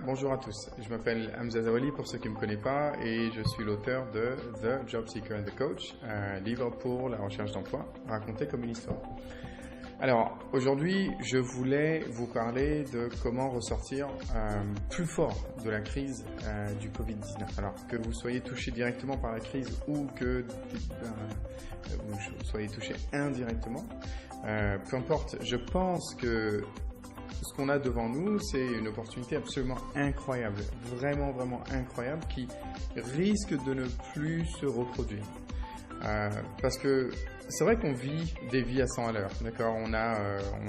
Bonjour à tous, je m'appelle Hamza Zawali pour ceux qui ne me connaissent pas et je suis l'auteur de The Job Seeker and the Coach, un livre pour la recherche d'emploi, raconté comme une histoire. Alors aujourd'hui, je voulais vous parler de comment ressortir plus fort de la crise du Covid-19. Alors que vous soyez touché directement par la crise ou que vous soyez touché indirectement, peu importe, je pense que ce qu'on a devant nous, c'est une opportunité absolument incroyable, vraiment, vraiment incroyable, qui risque de ne plus se reproduire. Parce que c'est vrai qu'on vit des vies à 100 à l'heure, d'accord ? On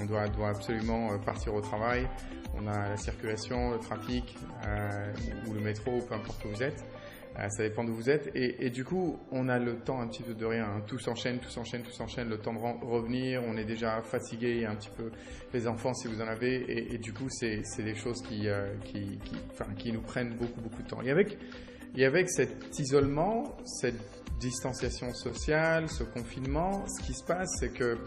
doit absolument partir au travail, on a la circulation, le trafic, ou le métro, peu importe où vous êtes. Ça dépend d'où vous êtes et du coup on a le temps un petit peu de rien, hein. Tout s'enchaîne, le temps de revenir, on est déjà fatigué un petit peu, les enfants si vous en avez et du coup c'est des choses qui nous prennent beaucoup de temps. Et avec cet isolement, cette distanciation sociale, ce confinement, ce qui se passe c'est que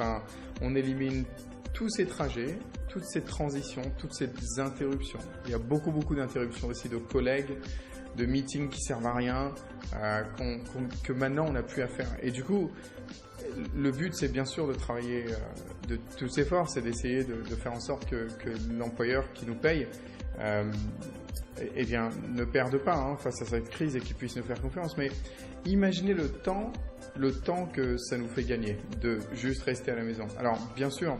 on élimine tous ces trajets, toutes ces transitions, toutes ces interruptions. Il y a beaucoup d'interruptions aussi de collègues, de meetings qui servent à rien, que maintenant on n'a plus à faire. Et du coup, le but c'est bien sûr de travailler de tous ses efforts, c'est d'essayer de faire en sorte que l'employeur qui nous paye ne perde pas face à cette crise et qu'il puisse nous faire confiance. Mais imaginez le temps que ça nous fait gagner de juste rester à la maison. Alors bien sûr,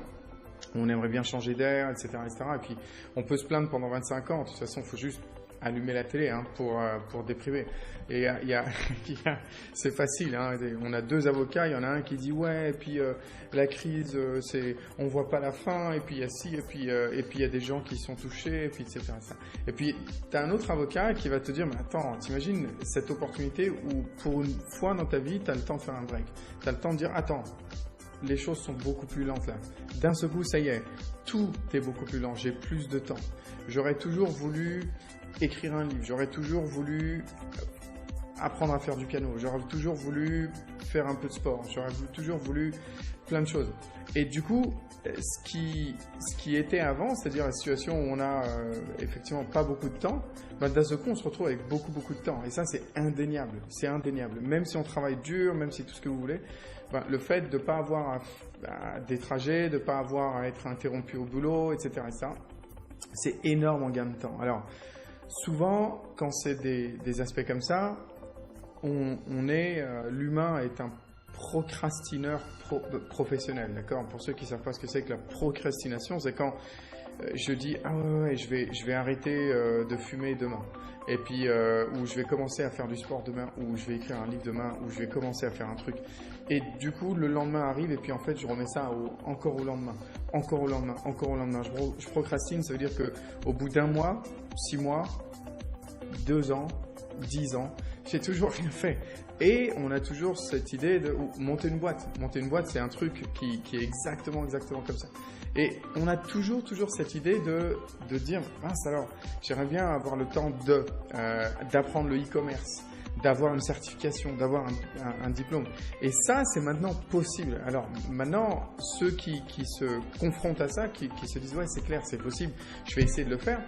on aimerait bien changer d'air, etc. Et puis on peut se plaindre pendant 25 ans, de toute façon il faut juste allumer la télé pour déprimer. Et c'est facile, on a deux avocats, il y en a un qui dit ouais, et puis la crise, on voit pas la fin, et puis il y a ci, et puis il y a des gens qui sont touchés, et puis etc. Et puis tu as un autre avocat qui va te dire mais attends, t'imagines cette opportunité où pour une fois dans ta vie, tu as le temps de faire un break, tu as le temps de dire attends, les choses sont beaucoup plus lentes là. D'un seul coup, ça y est, tout est beaucoup plus lent, j'ai plus de temps. J'aurais toujours voulu écrire un livre, j'aurais toujours voulu apprendre à faire du piano, j'aurais toujours voulu faire un peu de sport, j'aurais toujours voulu plein de choses. Et du coup, ce qui était avant, c'est-à-dire la situation où on a effectivement pas beaucoup de temps, d'un seul coup on se retrouve avec beaucoup de temps. Et ça c'est indéniable, Même si on travaille dur, même si tout ce que vous voulez, le fait de ne pas avoir des trajets, de ne pas avoir à être interrompu au boulot, etc. c'est énorme en gain de temps. Alors, souvent, quand c'est des aspects comme ça, l'humain est un procrastineur professionnel, d'accord ? Pour ceux qui ne savent pas ce que c'est que la procrastination, c'est quand je dis ah ouais, je vais arrêter de fumer demain, et puis ou je vais commencer à faire du sport demain, ou je vais écrire un livre demain, ou je vais commencer à faire un truc, et du coup le lendemain arrive et puis en fait je remets ça encore au lendemain. Je procrastine, ça veut dire que au bout d'un mois, 6 mois, 2 ans, 10 ans, j'ai toujours rien fait. Et on a toujours cette idée de monter une boîte. Monter une boîte, c'est un truc qui est exactement comme ça. Et on a toujours cette idée de dire mince alors, j'aimerais bien avoir le temps d'apprendre le e-commerce, d'avoir une certification, d'avoir un diplôme. Et ça, c'est maintenant possible. Alors maintenant, ceux qui se confrontent à ça, qui se disent ouais, c'est clair, c'est possible, je vais essayer de le faire,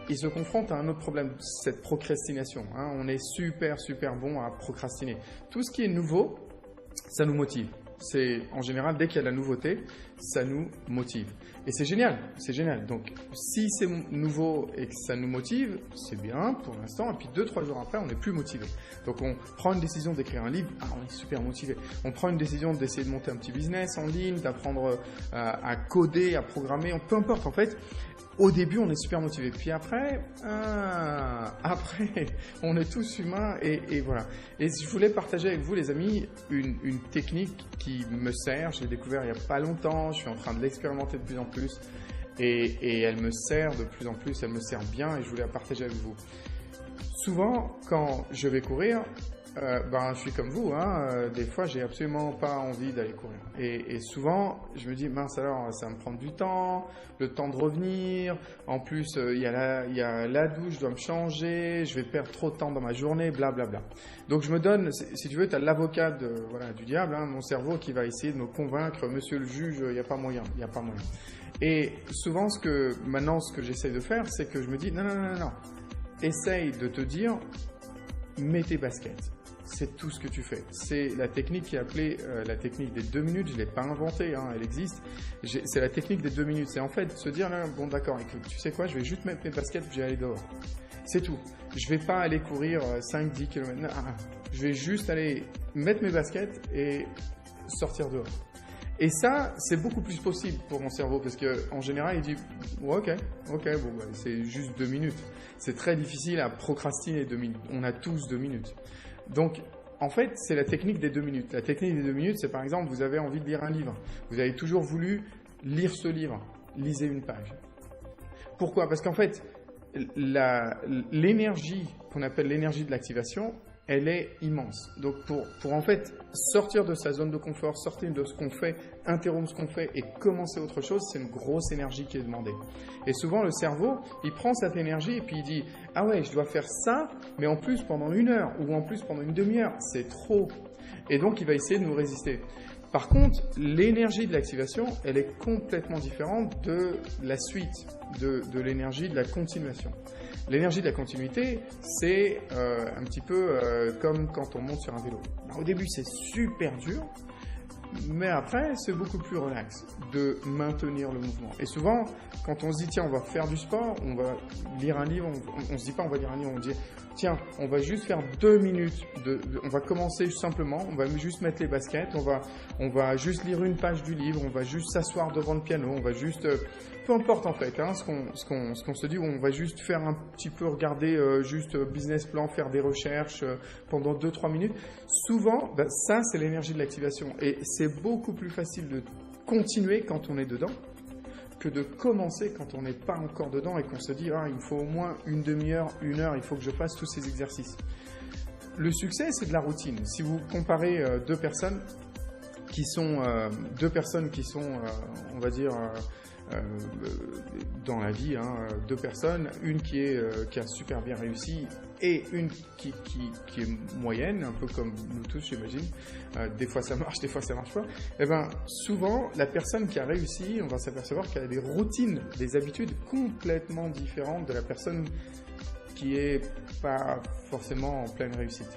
ils se confrontent à un autre problème, cette procrastination. On est super bon à procrastiner. Tout ce qui est nouveau, ça nous motive. C'est en général, dès qu'il y a de la nouveauté, ça nous motive. Et c'est génial. Donc, si c'est nouveau et que ça nous motive, c'est bien pour l'instant. Et puis 2-3 jours après, on n'est plus motivé. Donc, on prend une décision d'écrire un livre. On est super motivé. On prend une décision d'essayer de monter un petit business en ligne, d'apprendre à coder, à programmer. Peu importe, en fait. Au début, on est super motivé. Puis après, on est tous humains et voilà. Et je voulais partager avec vous, les amis, une technique qui me sert. Je l'ai découvert il n'y a pas longtemps. Je suis en train de l'expérimenter de plus en plus. Et elle me sert de plus en plus. Elle me sert bien et je voulais la partager avec vous. Souvent, quand je vais courir, je suis comme vous, hein, des fois j'ai absolument pas envie d'aller courir. Et souvent, je me dis, mince alors, ça va me prendre du temps, le temps de revenir, en plus il y a la douche, je dois me changer, je vais perdre trop de temps dans ma journée, blablabla. Donc je me donne, si tu veux, tu as l'avocat du diable, hein, mon cerveau qui va essayer de me convaincre, monsieur le juge, il n'y a pas moyen, il n'y a pas moyen. Et souvent, ce que j'essaye de faire, c'est que je me dis, non, essaye de te dire, mets tes baskets. C'est tout ce que tu fais. C'est la technique qui est appelée la technique des 2 minutes. Je ne l'ai pas inventée, hein, elle existe. C'est la technique des 2 minutes. C'est en fait se dire, là, bon d'accord, écoute, tu sais quoi, je vais juste mettre mes baskets et je vais aller dehors. C'est tout. Je ne vais pas aller courir 5-10 km. Non, je vais juste aller mettre mes baskets et sortir dehors. Et ça, c'est beaucoup plus possible pour mon cerveau parce qu'en général, il dit ok, c'est juste 2 minutes. C'est très difficile à procrastiner 2 minutes. On a tous 2 minutes. Donc, en fait, c'est la technique des 2 minutes. La technique des 2 minutes, c'est par exemple, vous avez envie de lire un livre. Vous avez toujours voulu lire ce livre. Lisez une page. Pourquoi ? Parce qu'en fait, l'énergie qu'on appelle l'énergie de l'activation, elle est immense. Donc pour en fait sortir de sa zone de confort, sortir de ce qu'on fait, interrompre ce qu'on fait et commencer autre chose, c'est une grosse énergie qui est demandée. Et souvent le cerveau, il prend cette énergie et puis il dit « Ah ouais, je dois faire ça, mais en plus pendant 1 heure ou en plus pendant une demi-heure, c'est trop ». Et donc il va essayer de nous résister. Par contre, l'énergie de l'activation, elle est complètement différente de la suite, de l'énergie de la continuation. L'énergie de la continuité, c'est un petit peu comme quand on monte sur un vélo. Alors, au début, c'est super dur, mais après, c'est beaucoup plus relax de maintenir le mouvement. Et souvent, quand on se dit, tiens, on va faire du sport, on va lire un livre, on se dit pas, on va lire un livre, on dit, tiens, on va juste faire 2 minutes, on va commencer simplement, on va juste mettre les baskets, on va juste lire une page du livre, on va juste s'asseoir devant le piano, on va juste, peu importe en fait, hein, ce qu'on se dit, on va juste faire un petit peu, regarder juste business plan, faire des recherches pendant 2-3 minutes. Souvent, ça c'est l'énergie de l'activation et c'est beaucoup plus facile de continuer quand on est dedans que de commencer quand on n'est pas encore dedans et qu'on se dit « Ah, il me faut au moins une demi-heure, 1 heure, il faut que je fasse tous ces exercices ». Le succès, c'est de la routine. Si vous comparez deux personnes qui sont, on va dire, dans la vie, hein, 2 personnes, une qui a super bien réussi et une qui est moyenne, un peu comme nous tous, j'imagine. Des fois ça marche, des fois ça marche pas. Eh ben, souvent, la personne qui a réussi, on va s'apercevoir qu'elle a des routines, des habitudes complètement différentes de la personne qui est pas forcément en pleine réussite.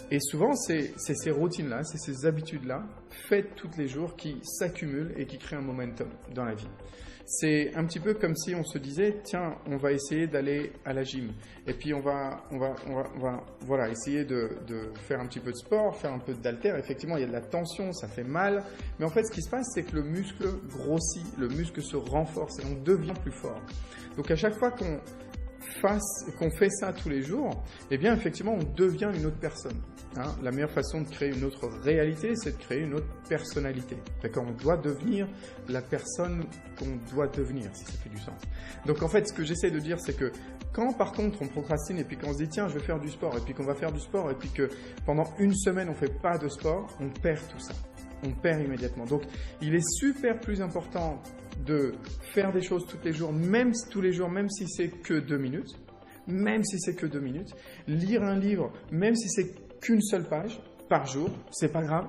Et souvent, c'est ces routines-là, c'est ces habitudes-là, faites tous les jours, qui s'accumulent et qui créent un momentum dans la vie. C'est un petit peu comme si on se disait, tiens, on va essayer d'aller à la gym. Et puis on va voilà, essayer de faire un petit peu de sport, faire un peu d'haltère. Effectivement, il y a de la tension, ça fait mal. Mais en fait, ce qui se passe, c'est que le muscle grossit, le muscle se renforce et on devient plus fort. Donc à chaque fois qu'on fait ça tous les jours, eh bien effectivement on devient une autre personne. Hein, la meilleure façon de créer une autre réalité, c'est de créer une autre personnalité. D'accord ? On doit devenir la personne qu'on doit devenir, si ça fait du sens. Donc en fait, ce que j'essaie de dire, c'est que quand par contre on procrastine et puis qu'on se dit tiens, je vais faire du sport, et puis qu'on va faire du sport, et puis que pendant 1 semaine on ne fait pas de sport, on perd tout ça. On perd immédiatement. Donc il est super plus important de faire des choses tous les jours, même si c'est que 2 minutes, lire un livre, même si c'est qu'une seule page par jour, c'est pas grave,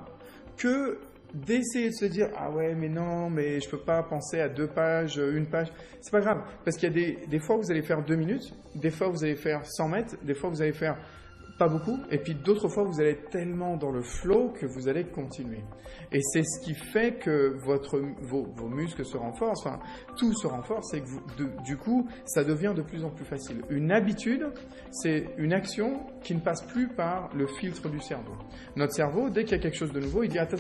que d'essayer de se dire ah ouais mais non mais je peux pas penser à 2 pages, 1 page, c'est pas grave parce qu'il y a des fois vous allez faire 2 minutes, des fois vous allez faire 100 mètres, des fois vous allez faire pas beaucoup, et puis d'autres fois vous allez être tellement dans le flow que vous allez continuer. Et c'est ce qui fait que vos muscles se renforcent, enfin tout se renforce, et que du coup ça devient de plus en plus facile. Une habitude, c'est une action qui ne passe plus par le filtre du cerveau. Notre cerveau, dès qu'il y a quelque chose de nouveau, il dit attends,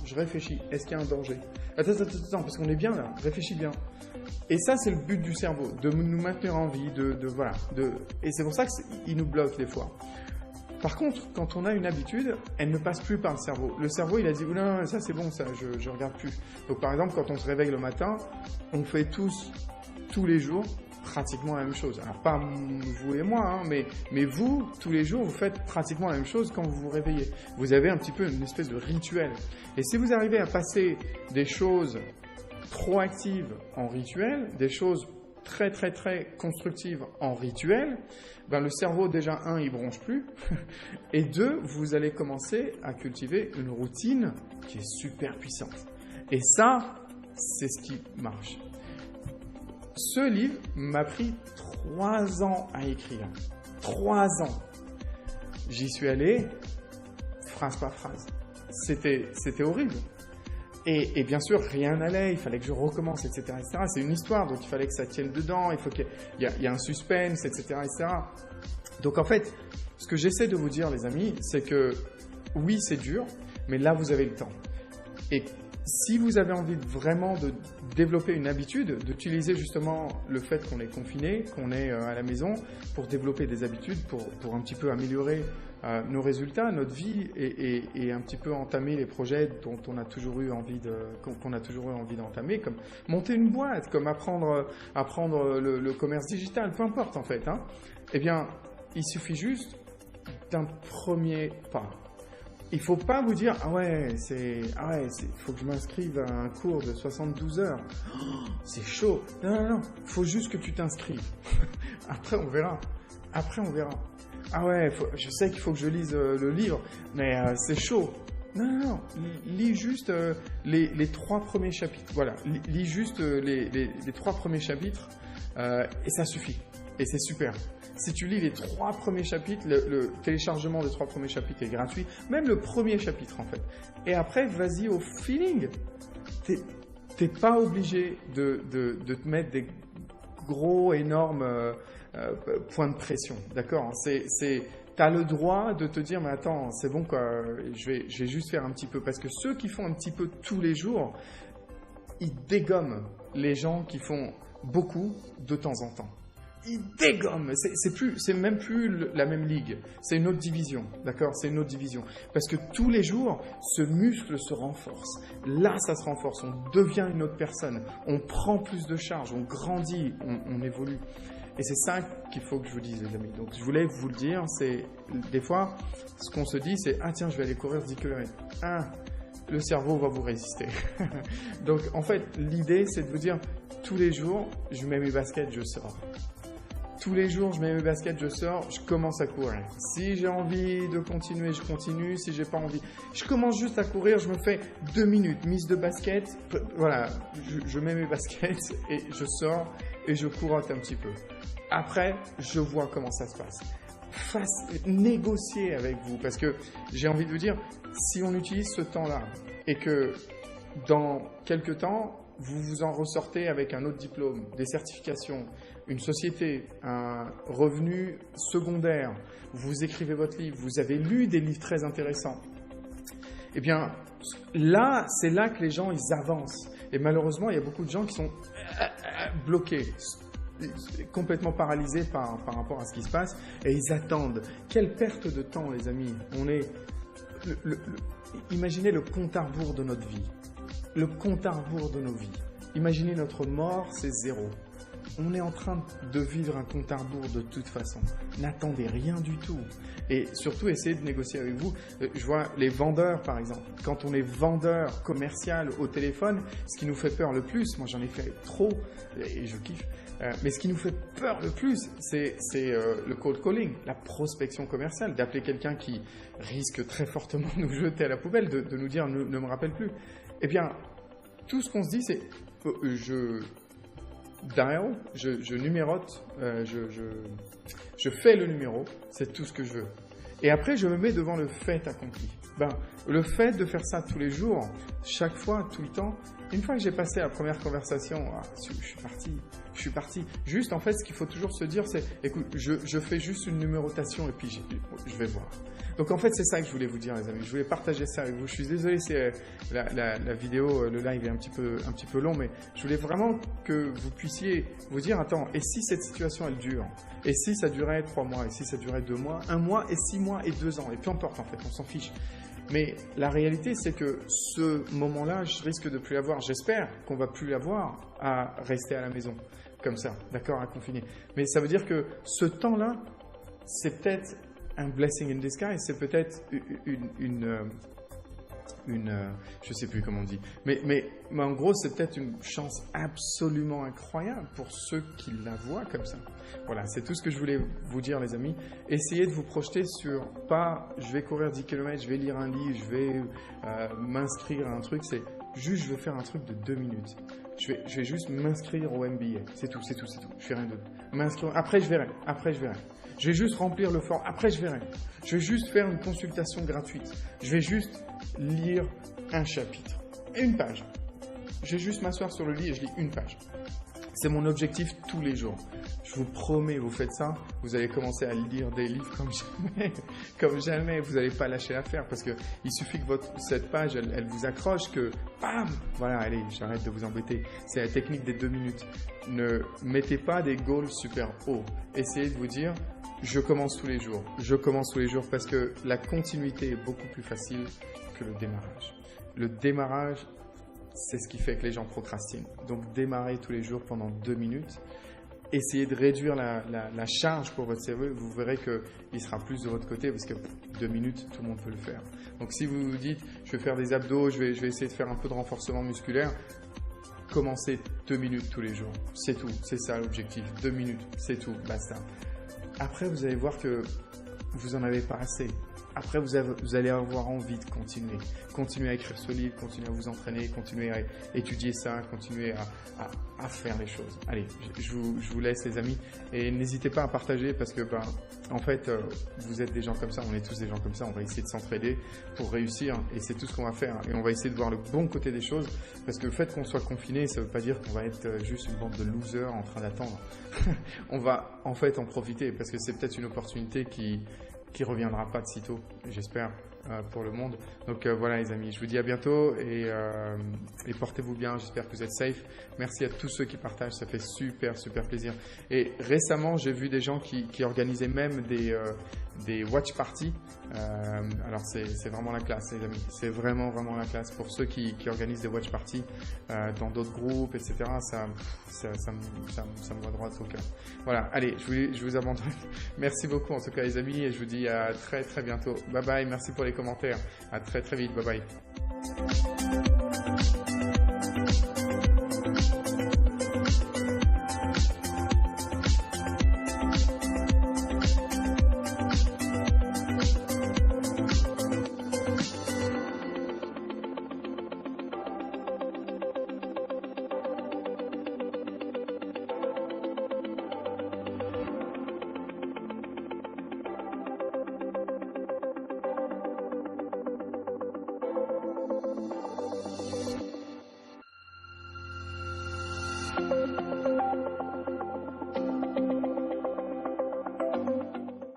je réfléchis, est-ce qu'il y a un danger ? Attends, parce qu'on est bien là, réfléchis bien. Et ça, c'est le but du cerveau, de nous maintenir en vie, et c'est pour ça qu'il nous bloque des fois. Par contre, quand on a une habitude, elle ne passe plus par le cerveau. Le cerveau, il a dit, non, ça c'est bon, ça, je regarde plus. Donc par exemple, quand on se réveille le matin, on fait tous les jours, pratiquement la même chose. Alors pas vous et moi, hein, mais vous, tous les jours, vous faites pratiquement la même chose quand vous vous réveillez. Vous avez un petit peu une espèce de rituel. Et si vous arrivez à passer des choses proactives en rituel, des choses très très très constructives en rituel, ben le cerveau déjà, il bronche plus, et deux, vous allez commencer à cultiver une routine qui est super puissante. Et ça, c'est ce qui marche. Ce livre m'a pris 3 ans à écrire. 3 ans. J'y suis allé, phrase par phrase. C'était horrible. Et bien sûr, rien n'allait, il fallait que je recommence, etc. etc. C'est une histoire, donc il fallait que ça tienne dedans, il faut qu'il y ait un suspense, etc. etc. Donc en fait, ce que j'essaie de vous dire, les amis, c'est que oui, c'est dur, mais là, vous avez le temps. Et si vous avez envie vraiment de développer une habitude, d'utiliser justement le fait qu'on est confiné, qu'on est à la maison, pour développer des habitudes, pour un petit peu améliorer nos résultats, notre vie, et un petit peu entamer les projets dont on a toujours eu envie qu'on a toujours eu envie d'entamer, comme monter une boîte, comme apprendre le commerce digital, peu importe en fait, hein. Eh bien, il suffit juste d'un premier pas. Il ne faut pas vous dire « Ah ouais, faut que je m'inscrive à un cours de 72 heures. Oh, c'est chaud. » Non. Il faut juste que tu t'inscrives. Après, on verra. Ah ouais, je sais qu'il faut que je lise le livre, mais c'est chaud. Non. Lis juste les 3 premiers chapitres. Voilà, lis juste les 3 premiers chapitres et ça suffit. Et c'est super. Si tu lis les 3 premiers chapitres, le téléchargement des 3 premiers chapitres est gratuit, même le premier chapitre en fait. Et après, vas-y au feeling. T'es pas obligé de te mettre des gros, énormes points de pression, d'accord ? T'as le droit de te dire, mais attends, c'est bon quoi, je vais juste faire un petit peu. Parce que ceux qui font un petit peu tous les jours, ils dégomment les gens qui font beaucoup de temps en temps. Il dégomme, c'est même plus la même ligue, c'est une autre division, d'accord ? C'est une autre division. Parce que tous les jours, ce muscle se renforce. Là, ça se renforce, on devient une autre personne, on prend plus de charge, on grandit, on évolue. Et c'est ça qu'il faut que je vous dise, les amis. Donc, je voulais vous le dire, c'est des fois, ce qu'on se dit, c'est « Ah tiens, je vais aller courir 10 km. » Le cerveau va vous résister. Donc, en fait, l'idée, c'est de vous dire « Tous les jours, je mets mes baskets, je sors. » Tous les jours, je mets mes baskets, je sors, je commence à courir. Si j'ai envie de continuer, je continue. Si j'ai pas envie, je commence juste à courir, je me fais 2 minutes, mise de basket. Voilà, je mets mes baskets et je sors et je courotte un petit peu. Après, je vois comment ça se passe. Négocier avec vous, parce que j'ai envie de vous dire, si on utilise ce temps-là et que dans quelques temps, vous vous en ressortez avec un autre diplôme, des certifications, une société, un revenu secondaire, vous écrivez votre livre, vous avez lu des livres très intéressants, eh bien, là, c'est là que les gens, ils avancent. Et malheureusement, il y a beaucoup de gens qui sont bloqués, complètement paralysés par rapport à ce qui se passe, et ils attendent. Quelle perte de temps, les amis. Imaginez le compte à rebours de notre vie. Le compte à rebours de nos vies. Imaginez notre mort, c'est 0. On est en train de vivre un compte à rebours de toute façon. N'attendez rien du tout. Et surtout, essayez de négocier avec vous. Je vois les vendeurs, par exemple. Quand on est vendeur commercial au téléphone, ce qui nous fait peur le plus, moi j'en ai fait trop et je kiffe, mais ce qui nous fait peur le plus, c'est le cold calling, la prospection commerciale, d'appeler quelqu'un qui risque très fortement de nous jeter à la poubelle, de nous dire ne me rappelle plus. Eh bien, tout ce qu'on se dit, c'est je numérote, je fais le numéro, c'est tout ce que je veux. Et après, je me mets devant le fait accompli. Le fait de faire ça tous les jours, chaque fois, tout le temps, une fois que j'ai passé la première conversation, je suis parti. Juste, en fait, ce qu'il faut toujours se dire, c'est, écoute, je fais juste une numérotation et puis je vais voir. Donc, en fait, c'est ça que je voulais vous dire, les amis. Je voulais partager ça avec vous. Je suis désolé, c'est la vidéo, le live est un petit peu long, mais je voulais vraiment que vous puissiez vous dire, attends, et si cette situation, elle dure ? Et si ça durait 3 mois ? Et si ça durait 2 mois ? 1 mois ? Et 6 mois ? Et 2 ans ? Et peu importe, en fait, on s'en fiche. Mais la réalité, c'est que ce moment-là, je risque de plus l'avoir. J'espère qu'on va plus l'avoir à rester à la maison, comme ça, d'accord, à confiner. Mais ça veut dire que ce temps-là, c'est peut-être un blessing in disguise, c'est peut-être je sais plus comment on dit, mais en gros, c'est peut-être une chance absolument incroyable pour ceux qui la voient comme ça. Voilà, c'est tout ce que je voulais vous dire, les amis. Essayez de vous projeter sur pas je vais courir 10 km, je vais lire un livre, je vais m'inscrire à un truc, c'est juste je vais faire un truc de 2 minutes. Je vais juste m'inscrire au MBA, c'est tout. Je fais rien d'autre. M'inscrire, après je verrai. Je vais juste remplir le form, après je verrai. Je vais juste faire une consultation gratuite. Je vais juste lire un chapitre, une page. Je vais juste m'asseoir sur le lit et je lis une page. C'est mon objectif tous les jours. Je vous promets, vous faites ça, vous allez commencer à lire des livres comme jamais. Vous n'allez pas lâcher l'affaire parce qu'il suffit que cette page, elle vous accroche, que bam, voilà, allez, j'arrête de vous embêter. C'est la technique des 2 minutes. Ne mettez pas des goals super hauts. Essayez de vous dire, je commence tous les jours. Je commence tous les jours parce que la continuité est beaucoup plus facile que le démarrage. Le démarrage, c'est ce qui fait que les gens procrastinent. Donc, démarrez tous les jours pendant 2 minutes. Essayez de réduire la charge pour votre cerveau. Vous verrez qu'il sera plus de votre côté parce que 2 minutes, tout le monde peut le faire. Donc, si vous vous dites, je vais faire des abdos, je vais essayer de faire un peu de renforcement musculaire, commencez 2 minutes tous les jours. C'est tout. C'est ça l'objectif. 2 minutes. C'est tout. Basta. Après, vous allez voir que vous n'en avez pas assez. Après, vous allez avoir envie de continuer. Continuer à écrire ce livre, continuer à vous entraîner, continuer à étudier ça, continuer à faire les choses. Allez, je vous laisse, les amis. Et n'hésitez pas à partager parce que, en fait, vous êtes des gens comme ça. On est tous des gens comme ça. On va essayer de s'entraider pour réussir. Et c'est tout ce qu'on va faire. Et on va essayer de voir le bon côté des choses. Parce que le fait qu'on soit confiné, ça ne veut pas dire qu'on va être juste une bande de losers en train d'attendre. On va en fait en profiter parce que c'est peut-être une opportunité qui reviendra pas de sitôt, j'espère, pour le monde. Donc voilà, les amis, je vous dis à bientôt et portez-vous bien. J'espère que vous êtes safe. Merci à tous ceux qui partagent, ça fait super plaisir. Et récemment, j'ai vu des gens qui organisaient même des watch parties. Alors c'est vraiment la classe, les amis. C'est vraiment la classe pour ceux qui organisent des watch parties dans d'autres groupes, etc. Ça me va droit au cœur. Voilà, allez, je vous abandonne. Merci beaucoup en tout cas, les amis, et je vous dis à très bientôt. Bye bye, merci pour les commentaires. À très vite, bye bye.